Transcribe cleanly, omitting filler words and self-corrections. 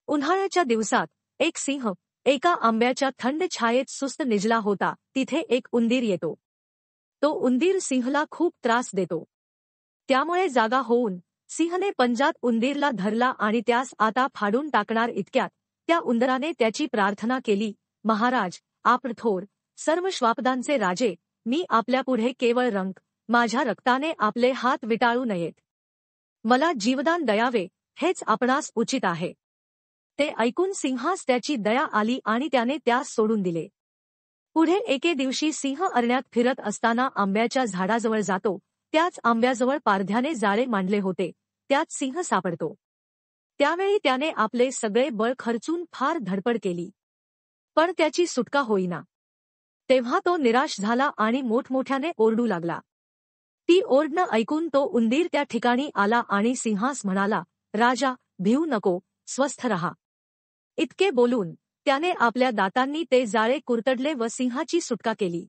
उन्हाळ्याच्या दिवसात एक सिंह एका आंब्याच्या थंड छायेत सुस्त निजला होता. तिथे एक उंदीर येतो. तो उंदीर सिंहला खूप त्रास देतो. त्यामुळे जागा होऊन सिंहने पंजात उंदीरला धरला आणि त्यास आता फाडून टाकणार इतक्यात त्या उंदराने त्याची प्रार्थना केली, महाराज, आपण थोर, सर्व श्वापदांचे राजे, मी आपल्यापुढे केवळ रंक, माझ्या रक्ताने आपले हात विटाळू नयेत. मला जीवदान द्यावे, हेच आपणास उचित आहे. ते ऐकून सिंहास त्याची दया आली आणि त्याने त्यास सोडून दिले. पुढे एके दिवशी सिंह अरण्यात फिरत असताना आंब्याच्या झाडाजवळ जातो. त्याच आंब्याजवळ पारध्याने जाळे मांडले होते. त्यात सिंह सापडतो. त्यावेळी त्याने आपले सगळे बळ खर्चून फार धडपड केली, पण त्याची सुटका होईना. तेव्हा तो निराश झाला आणि मोठमोठ्याने ओरडू लागला. ती ओरडणं ऐकून तो उंदीर त्या ठिकाणी आला आणि सिंहास म्हणाला, राजा, भिवू नको, स्वस्थ रहा. इतके बोलून त्याने आपल्या दातांनी ते जाळे कुरतडले व सिंहाची सुटका केली.